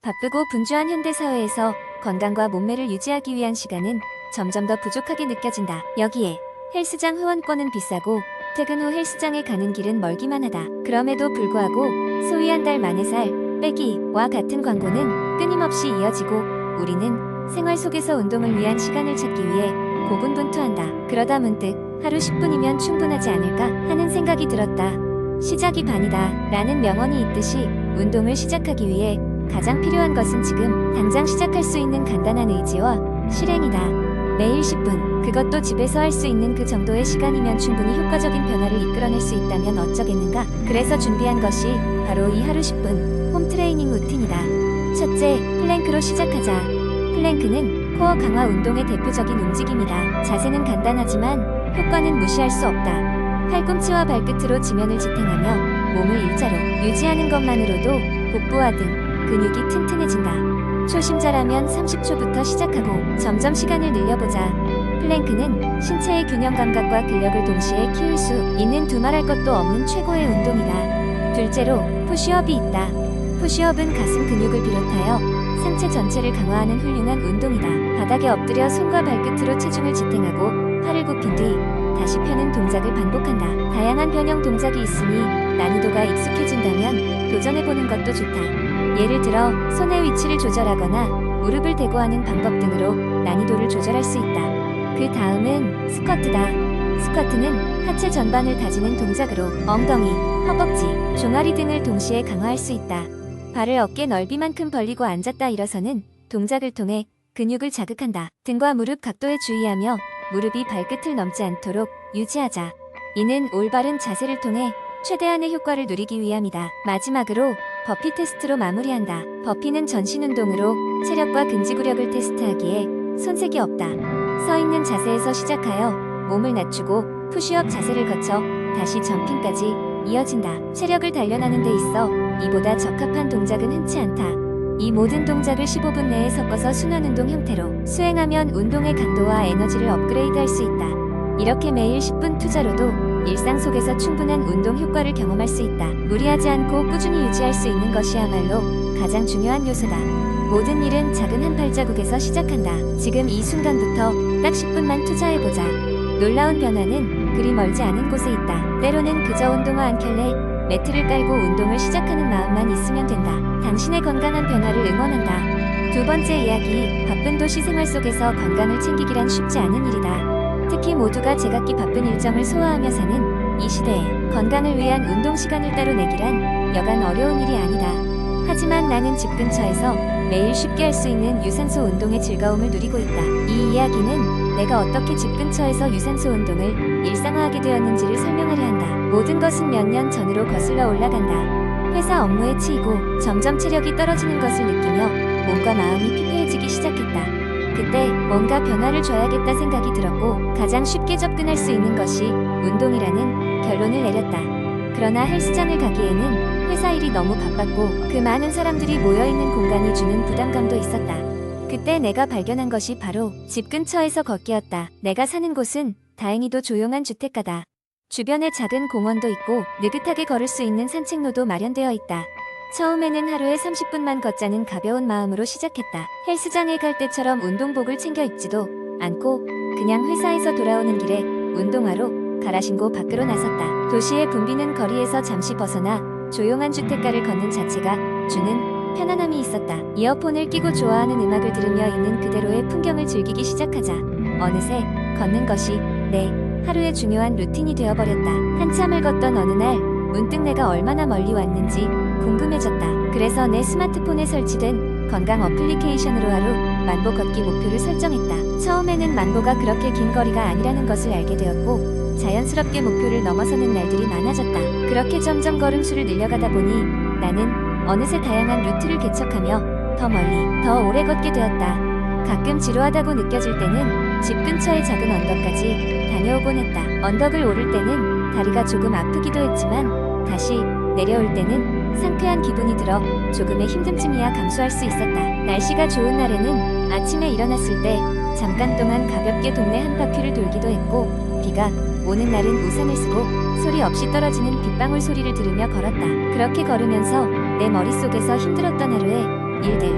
바쁘고 분주한 현대사회에서 건강과 몸매를 유지하기 위한 시간은 점점 더 부족하게 느껴진다. 여기에 헬스장 회원권은 비싸고 퇴근 후 헬스장에 가는 길은 멀기만 하다. 그럼에도 불구하고 소위 한 달 만에 살 빼기와 같은 광고는 끊임없이 이어지고 우리는 생활 속에서 운동을 위한 시간을 찾기 위해 고군분투한다. 그러다 문득 하루 10분이면 충분하지 않을까 하는 생각이 들었다. 시작이 반이다 라는 명언이 있듯이 운동을 시작하기 위해 가장 필요한 것은 지금 당장 시작할 수 있는 간단한 의지와 실행이다. 매일 10분, 그것도 집에서 할 수 있는 그 정도의 시간이면 충분히 효과적인 변화를 이끌어낼 수 있다면 어쩌겠는가. 그래서 준비한 것이 바로 이 하루 10분 홈트레이닝 루틴이다. 첫째, 플랭크로 시작하자. 플랭크는 코어 강화 운동의 대표적인 움직임이다. 자세는 간단하지만 효과는 무시할 수 없다. 팔꿈치와 발끝으로 지면을 지탱하며 몸을 일자로 유지하는 것만으로도 복부와 등 근육이 튼튼해진다. 초심자라면 30초부터 시작하고 점점 시간을 늘려보자. 플랭크는 신체의 균형 감각과 근력을 동시에 키울 수 있는 두말할 것도 없는 최고의 운동이다. 둘째로 푸시업이 있다. 푸시업은 가슴 근육을 비롯하여 상체 전체를 강화하는 훌륭한 운동이다. 바닥에 엎드려 손과 발끝으로 체중을 지탱하고 팔을 굽힌 뒤 다시 펴는 동작을 반복한다. 다양한 변형 동작이 있으니 난이도가 익숙해진다면 도전해보는 것도 좋다. 예를 들어 손의 위치를 조절하거나 무릎을 대고 하는 방법 등으로 난이도를 조절할 수 있다. 그 다음은 스쿼트다. 스쿼트는 하체 전반을 다지는 동작으로 엉덩이, 허벅지, 종아리 등을 동시에 강화할 수 있다. 발을 어깨 넓이만큼 벌리고 앉았다 일어서는 동작을 통해 근육을 자극한다. 등과 무릎 각도에 주의하며 무릎이 발끝을 넘지 않도록 유지하자. 이는 올바른 자세를 통해 최대한의 효과를 누리기 위함이다. 마지막으로 버피 테스트로 마무리한다. 버피는 전신 운동으로 체력과 근지구력을 테스트하기에 손색이 없다. 서 있는 자세에서 시작하여 몸을 낮추고 푸시업 자세를 거쳐 다시 점핑까지 이어진다. 체력을 단련하는 데 있어 이보다 적합한 동작은 흔치 않다. 이 모든 동작을 15분 내에 섞어서 순환운동 형태로 수행하면 운동의 강도와 에너지를 업그레이드할 수 있다. 이렇게 매일 10분 투자로도 일상 속에서 충분한 운동 효과를 경험할 수 있다. 무리하지 않고 꾸준히 유지할 수 있는 것이야말로 가장 중요한 요소다. 모든 일은 작은 한 발자국에서 시작한다. 지금 이 순간부터 딱 10분만 투자해보자. 놀라운 변화는 그리 멀지 않은 곳에 있다. 때로는 그저 운동화 한 켤레, 매트를 깔고 운동을 시작하는 마음만 있으면 된다. 당신의 건강한 변화를 응원한다. 두 번째 이야기, 바쁜 도시 생활 속에서 건강을 챙기기란 쉽지 않은 일이다. 특히 모두가 제각기 바쁜 일정을 소화하며 사는 이 시대에 건강을 위한 운동 시간을 따로 내기란 여간 어려운 일이 아니다. 하지만 나는 집 근처에서 매일 쉽게 할 수 있는 유산소 운동의 즐거움을 누리고 있다. 이 이야기는 내가 어떻게 집 근처에서 유산소 운동을 일상화하게 되었는지를 설명하려 한다. 모든 것은 몇 년 전으로 거슬러 올라간다. 회사 업무에 치이고 점점 체력이 떨어지는 것을 느끼며 몸과 마음이 피폐해지기 시작했다. 그때 뭔가 변화를 줘야겠다 생각이 들었고 가장 쉽게 접근할 수 있는 것이 운동이라는 결론을 내렸다. 그러나 헬스장을 가기에는 회사 일이 너무 바빴고 그 많은 사람들이 모여있는 공간이 주는 부담감도 있었다. 그때 내가 발견한 것이 바로 집 근처에서 걷기였다. 내가 사는 곳은 다행히도 조용한 주택가다. 주변에 작은 공원도 있고 느긋하게 걸을 수 있는 산책로도 마련되어 있다. 처음에는 하루에 30분만 걷자는 가벼운 마음으로 시작했다. 헬스장에 갈 때처럼 운동복을 챙겨 입지도 않고 그냥 회사에서 돌아오는 길에 운동화로 갈아 신고 밖으로 나섰다. 도시의 붐비는 거리에서 잠시 벗어나 조용한 주택가를 걷는 자체가 주는 편안함이 있었다. 이어폰을 끼고 좋아하는 음악을 들으며 있는 그대로의 풍경을 즐기기 시작하자 어느새 걷는 것이 내 하루의 중요한 루틴이 되어버렸다. 한참을 걷던 어느 날 문득 내가 얼마나 멀리 왔는지 궁금해졌다. 그래서 내 스마트폰에 설치된 건강 어플리케이션으로 하루 만보 걷기 목표를 설정했다. 처음에는 만보가 그렇게 긴 거리가 아니라는 것을 알게 되었고 자연스럽게 목표를 넘어서는 날들이 많아졌다. 그렇게 점점 걸음수를 늘려가다 보니 나는 어느새 다양한 루트를 개척하며 더 멀리, 더 오래 걷게 되었다. 가끔 지루하다고 느껴질 때는 집 근처의 작은 언덕까지 다녀오곤 했다. 언덕을 오를 때는 다리가 조금 아프기도 했지만 다시 내려올 때는 상쾌한 기분이 들어 조금의 힘듦이야 감수할 수 있었다. 날씨가 좋은 날에는 아침에 일어났을 때 잠깐 동안 가볍게 동네 한 바퀴를 돌기도 했고 비가 오는 날은 우산을 쓰고 소리 없이 떨어지는 빗방울 소리를 들으며 걸었다. 그렇게 걸으면서 내 머릿속에서 힘들었던 하루의 일들,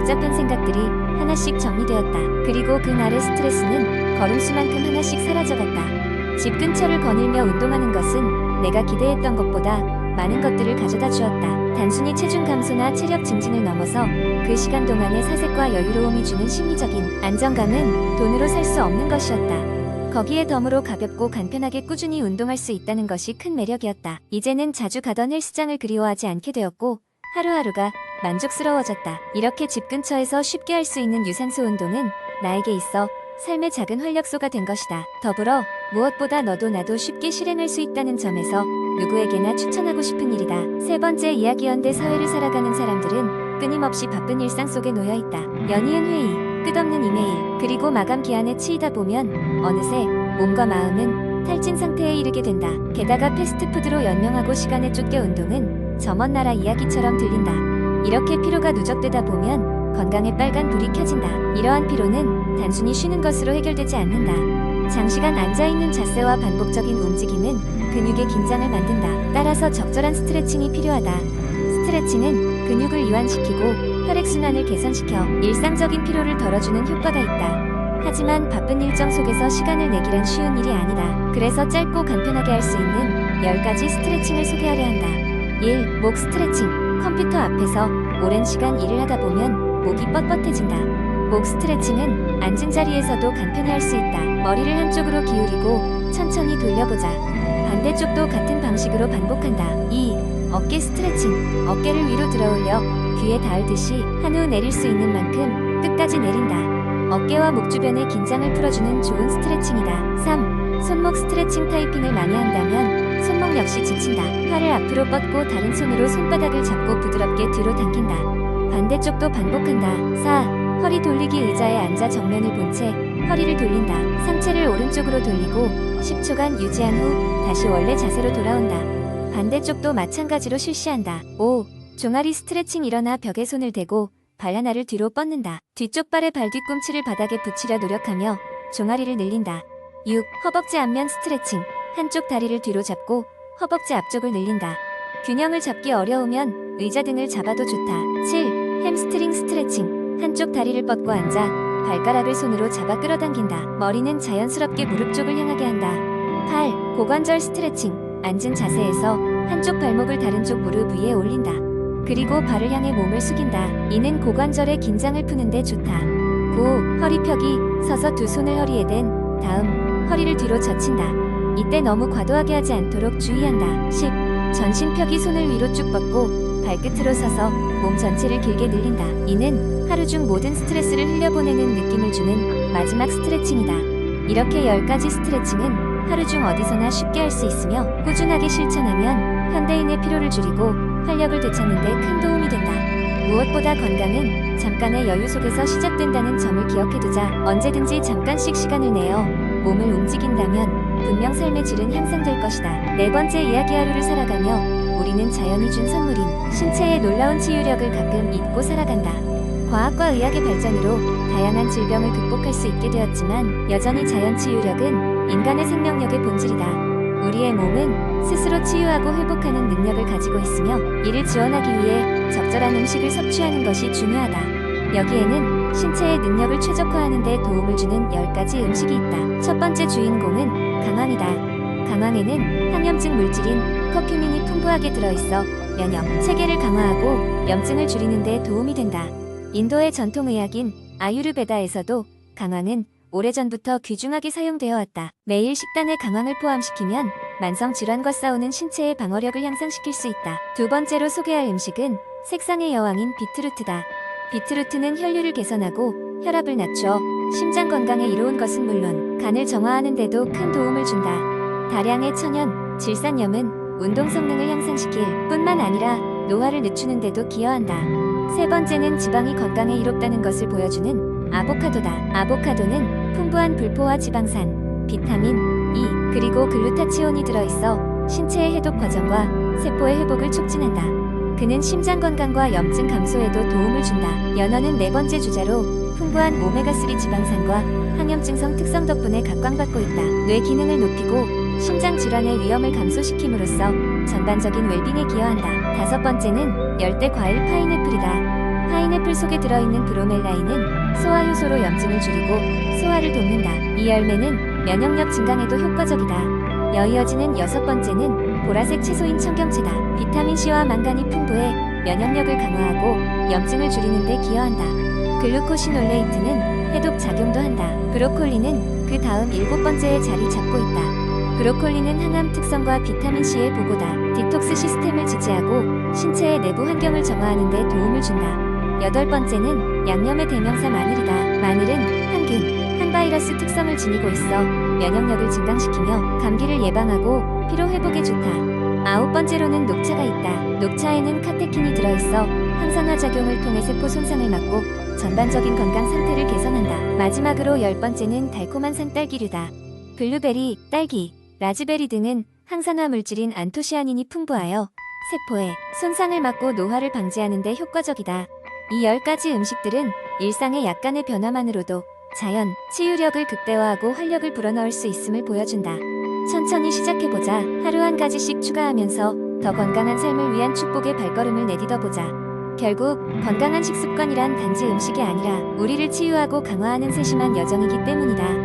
복잡한 생각들이 하나씩 정리되었다. 그리고 그날의 스트레스는 걸음수만큼 하나씩 사라져갔다. 집 근처를 거닐며 운동하는 것은 내가 기대했던 것보다 많은 것들을 가져다 주었다. 단순히 체중 감소나 체력 증진을 넘어서 그 시간 동안의 사색과 여유로움이 주는 심리적인 안정감은 돈으로 살 수 없는 것이었다. 거기에 덤으로 가볍고 간편하게 꾸준히 운동할 수 있다는 것이 큰 매력이었다. 이제는 자주 가던 헬스장을 그리워하지 않게 되었고 하루하루가 만족스러워졌다. 이렇게 집 근처에서 쉽게 할 수 있는 유산소 운동은 나에게 있어 삶의 작은 활력소가 된 것이다. 더불어 무엇보다 너도 나도 쉽게 실행할 수 있다는 점에서 누구에게나 추천하고 싶은 일이다. 세 번째 이야기. 현대 사회를 살아가는 사람들은 끊임없이 바쁜 일상 속에 놓여있다. 연이은 회의, 끝없는 이메일, 그리고 마감 기한에 치이다 보면 어느새 몸과 마음은 탈진 상태에 이르게 된다. 게다가 패스트푸드로 연명하고 시간에 쫓겨 운동은 저 먼 나라 이야기처럼 들린다. 이렇게 피로가 누적되다 보면 건강에 빨간 불이 켜진다. 이러한 피로는 단순히 쉬는 것으로 해결되지 않는다. 장시간 앉아있는 자세와 반복적인 움직임은 근육의 긴장을 만든다. 따라서 적절한 스트레칭이 필요하다. 스트레칭은 근육을 이완시키고 혈액순환을 개선시켜 일상적인 피로를 덜어주는 효과가 있다. 하지만 바쁜 일정 속에서 시간을 내기란 쉬운 일이 아니다. 그래서 짧고 간편하게 할 수 있는 10가지 스트레칭을 소개하려 한다. 1. 목 스트레칭. 컴퓨터 앞에서 오랜 시간 일을 하다 보면 목이 뻣뻣해진다. 목 스트레칭은 앉은 자리에서도 간편히 할 수 있다. 머리를 한쪽으로 기울이고 천천히 돌려보자. 반대쪽도 같은 방식으로 반복한다. 2. 어깨 스트레칭. 어깨를 위로 들어올려 귀에 닿을듯이 한 후 내릴 수 있는 만큼 끝까지 내린다. 어깨와 목 주변의 긴장을 풀어주는 좋은 스트레칭이다. 3. 손목 스트레칭. 타이핑을 많이 한다면 손목 역시 지친다. 팔을 앞으로 뻗고 다른 손으로 손바닥을 잡고 부드럽게 뒤로 당긴다. 반대쪽도 반복한다. 4. 허리 돌리기. 의자에 앉아 정면을 본 채 허리를 돌린다. 상체를 오른쪽으로 돌리고 10초간 유지한 후 다시 원래 자세로 돌아온다. 반대쪽도 마찬가지로 실시한다. 5. 종아리 스트레칭. 일어나 벽에 손을 대고 발 하나를 뒤로 뻗는다. 뒤쪽 발의 발 뒤꿈치를 바닥에 붙이려 노력하며 종아리를 늘린다. 6. 허벅지 앞면 스트레칭. 한쪽 다리를 뒤로 잡고 허벅지 앞쪽을 늘린다. 균형을 잡기 어려우면 의자 등을 잡아도 좋다. 7. 햄스트링 스트레칭. 한쪽 다리를 뻗고 앉아 발가락을 손으로 잡아 끌어당긴다. 머리는 자연스럽게 무릎 쪽을 향하게 한다. 8. 고관절 스트레칭. 앉은 자세에서 한쪽 발목을 다른 쪽 무릎 위에 올린다. 그리고 발을 향해 몸을 숙인다. 이는 고관절의 긴장을 푸는데 좋다. 9. 허리 펴기. 서서 두 손을 허리에 댄 다음 허리를 뒤로 젖힌다. 이때 너무 과도하게 하지 않도록 주의한다. 10. 전신 펴기. 손을 위로 쭉 뻗고 발끝으로 서서 몸 전체를 길게 늘린다. 이는 하루 중 모든 스트레스를 흘려보내는 느낌을 주는 마지막 스트레칭이다. 이렇게 10가지 스트레칭은 하루 중 어디서나 쉽게 할 수 있으며 꾸준하게 실천하면 현대인의 피로를 줄이고 활력을 되찾는 데 큰 도움이 된다. 무엇보다 건강은 잠깐의 여유 속에서 시작된다는 점을 기억해두자. 언제든지 잠깐씩 시간을 내어 몸을 움직인다면 분명 삶의 질은 향상될 것이다. 네 번째 이야기. 하루를 살아가며 우리는 자연이 준 선물인 신체의 놀라운 치유력을 가끔 잊고 살아간다. 과학과 의학의 발전으로 다양한 질병을 극복할 수 있게 되었지만 여전히 자연 치유력은 인간의 생명력의 본질이다. 우리의 몸은 스스로 치유하고 회복하는 능력을 가지고 있으며 이를 지원하기 위해 적절한 음식을 섭취하는 것이 중요하다. 여기에는 신체의 능력을 최적화하는 데 도움을 주는 10가지 음식이 있다. 첫 번째 주인공은 강황이다. 강황에는 항염증 물질인 커큐민이 풍부하게 들어있어 면역 체계를 강화하고 염증을 줄이는 데 도움이 된다. 인도의 전통의학인 아유르베다에서도 강황은 오래전부터 귀중하게 사용되어 왔다. 매일 식단에 강황을 포함시키면 만성 질환과 싸우는 신체의 방어력을 향상시킬 수 있다. 두 번째로 소개할 음식은 색상의 여왕인 비트루트다. 비트루트는 혈류를 개선하고 혈압을 낮춰 심장 건강에 이로운 것은 물론 간을 정화하는 데도 큰 도움을 준다. 다량의 천연, 질산염은 운동 성능을 향상시킬 뿐만 아니라 노화를 늦추는 데도 기여한다. 세 번째는 지방이 건강에 이롭다는 것을 보여주는 아보카도다. 아보카도는 풍부한 불포화 지방산, 비타민 E, 그리고 글루타치온이 들어있어 신체의 해독 과정과 세포의 회복을 촉진한다. 그는 심장 건강과 염증 감소에도 도움을 준다. 연어는 네 번째 주자로 풍부한 오메가3 지방산과 항염증성 특성 덕분에 각광받고 있다. 뇌 기능을 높이고 심장 질환의 위험을 감소시킴으로써 전반적인 웰빙에 기여한다. 다섯 번째는 열대 과일 파인애플이다. 파인애플 속에 들어있는 브로멜라인은 소화 효소로 염증을 줄이고 소화를 돕는다. 이 열매는 면역력 증강에도 효과적이다. 이어지는 6번째는 보라색 채소인 청경채다. 비타민C와 망간이 풍부해 면역력을 강화하고 염증을 줄이는 데 기여한다. 글루코시놀레이트는 해독 작용도 한다. 브로콜리는 그 다음 7번째에 자리 잡고 있다. 브로콜리는 항암 특성과 비타민C의 보고다. 디톡스 시스템을 지지하고 신체의 내부 환경을 정화하는 데 도움을 준다. 8번째는 양념의 대명사 마늘이다. 마늘은 항균, 항바이러스 특성을 지니고 있어 면역력을 증강시키며 감기를 예방하고 피로 회복에 좋다. 9번째로는 녹차가 있다. 녹차에는 카테킨이 들어있어 항산화 작용을 통해 세포 손상을 막고 전반적인 건강 상태를 개선한다. 마지막으로 10번째는 달콤한 산딸기류다. 블루베리, 딸기, 라즈베리 등은 항산화 물질인 안토시아닌이 풍부하여 세포의 손상을 막고 노화를 방지하는 데 효과적이다. 이 10가지 음식들은 일상의 약간의 변화만으로도 자연, 치유력을 극대화하고 활력을 불어넣을 수 있음을 보여준다. 천천히 시작해보자. 하루 한 가지씩 추가하면서 더 건강한 삶을 위한 축복의 발걸음을 내딛어보자. 결국 건강한 식습관이란 단지 음식이 아니라 우리를 치유하고 강화하는 세심한 여정이기 때문이다.